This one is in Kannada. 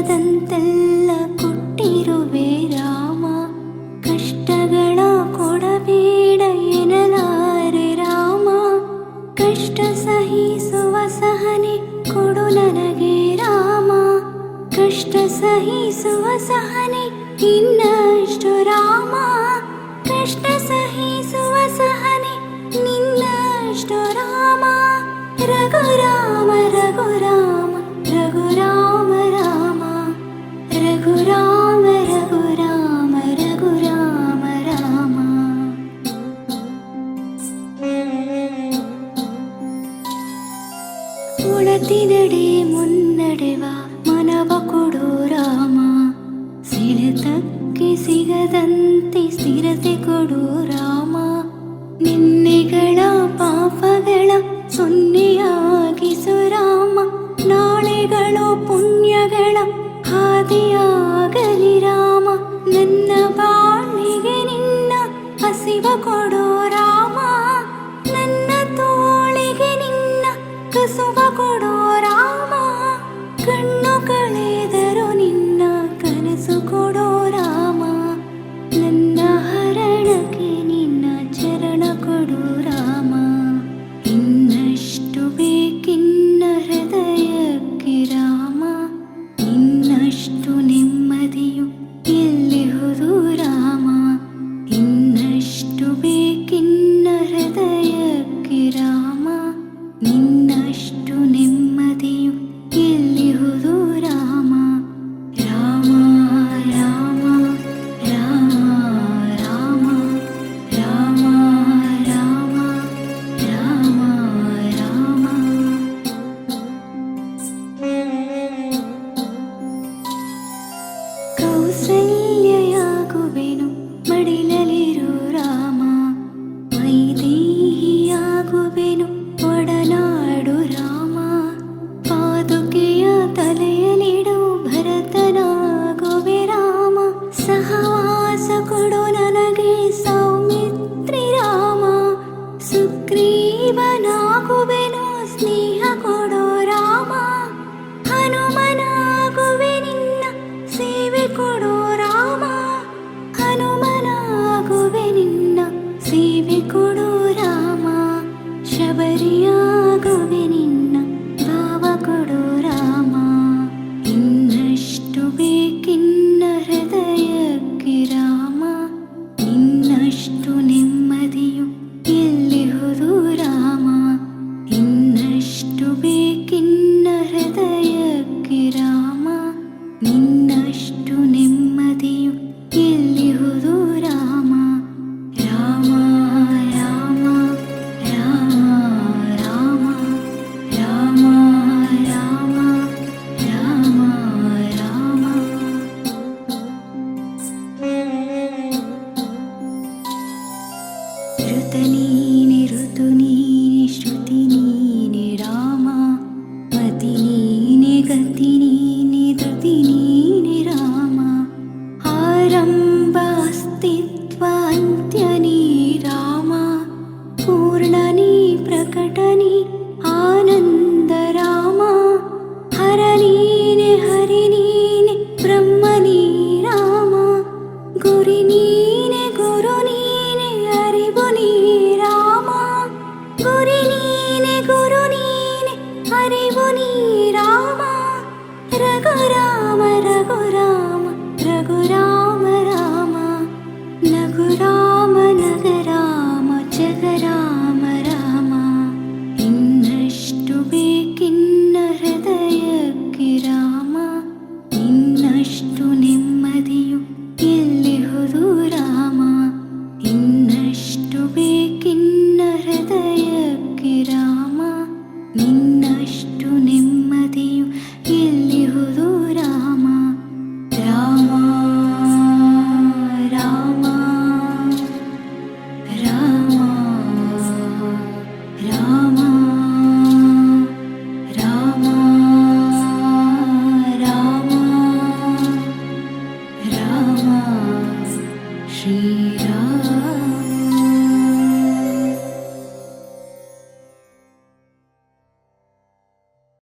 ಸಿಗದಂತೆಲ್ಲ ಕೊಟ್ಟಿರುವೆ ರಾಮ. ಕಷ್ಟಗಳ ಕೊಡಬೇಡ ಎನ್ನಲಾರೆ ರಾಮ. ಕಷ್ಟ ಸಹಿಸುವ ಸಹನೆ ಕೊಡು ನನಗೆ ರಾಮ. ಕಷ್ಟ ಸಹಿಸುವ ಸಹನೆ ಇನ್ನಷ್ಟು ರಾಮ. ಕಷ್ಟ ಸಹಿಸುವ ಸಹನೆ ನಿನ್ನಷ್ಟು ರಾಮ. ರಘುರಾಮ ರಘುರಾಮ ರಘುರಾಮ ರಾಮ. ರಘುರಾಮ ರಘುರಾಮ ರಘುರಾಮ ರಾಮ. ಒಳತಿನಡೆ ಮುನ್ನಡೆವ ಮನವ ಕೊಡು ರಾಮ. ಸಿಡಿತಕ್ಕೆ ಸಿಗದಂತೆ ಸ್ಥಿರತೆ ಕೊಡು ರಾಮ. ನಿನ್ನೆಗಳ ಪಾಪಗಳ ಸೊನ್ನೆಯಾಗಿಸು ರಾಮ. ನಾಳೆಗಳು ಪುಣ್ಯಗಳ ಹಾದಿಯಾಗಲಿ ರಾಮ. ನನ್ನ ಬಾಳಿಗೆ ನಿನ್ನ ಹಸಿವ ಕೊಡು ರಾಮ. ನನ್ನ ತೋಳಿಗೆ ನಿನ್ನ ಕಸುವ ಕೊಡು ರಾಮ. ಕಣ್ಣು ಕಳೆದರು ನಿನ್ನ ಕನಸು ಕೊಡು ರಾಮ. ನನ್ನ ಹರಣಕ್ಕೆ ನಿನ್ನ ಚರಣ ಕೊಡು ರಾಮ. ಇನ್ನಷ್ಟು ಬೇಕಿನ್ನ ಹೃದಯಕ್ಕೆ ರಾಮ. ಇನ್ನಷ್ಟು ನೆಮ್ಮದಿಯು ಎಲ್ಲಿಹುದು ರಾಮ. ಇನ್ನಷ್ಟು ಬೇಕಿನ್ನ ಹೃದಯಕ್ಕೆ ರಾಮ. ನಿನ್ನಷ್ಟು ನೆಮ್ಮದಿಯು ಎಲ್ಲಿಹುದು ರಾಮ. ರಾಮ ರಾಮ ರಾಮ ರಾಮ ರಾಮ ರಾಮ ರಾಮ ರಾಮ. ಕೌಸಲ್ಯಯಾಗುವೆನು ಮಡಿಲಲಿರು ರಾಮ. ವೈದೇಹಿಯಾಗುವೆನು ಒಡನಾಡು ರಾಮ. ಪಾದುಕೆಯ ತಲೆಯಲಿಡು ಭರತನಾಗುವೆ ರಾಮ. ಸಹವಾಸ ಕೊಡು ನನಗೆ ಸೌಮಿತ್ರಿ ರಾಮ. ಸುಗ್ರೀವನಾಗುವೆನು ಸ್ನೇಹ ಕೊಡು ರಾಮ. ಹನುಮನಾಗುವೆ ನಿನ್ನ ಸೇವೆ ಕೊಡು ರಾಮ. ಹನುಮನಾಗುವೆ ನಿನ್ನ ಸೇವೆ ಕೊಡು ರಾಮ. ಶಬರಿಯಾಗುವೆ ನಿನ್ನ ಭಾವ ಕೊಡು ರಾಮ. ಇನ್ನಷ್ಟು ಬೇಕಿನ್ನ ಹೃದಯಕ್ಕೆ ರಾಮ. ಇನ್ನಷ್ಟು ನೆಮ್ಮದಿಯು ಎಲ್ಲಿಹುದು ರಾಮ. ಇನ್ನಷ್ಟು ಬೇಕಿನ್ನ ಹೃದಯಕ್ಕೆ ರಾಮ. ನಿನ್ನ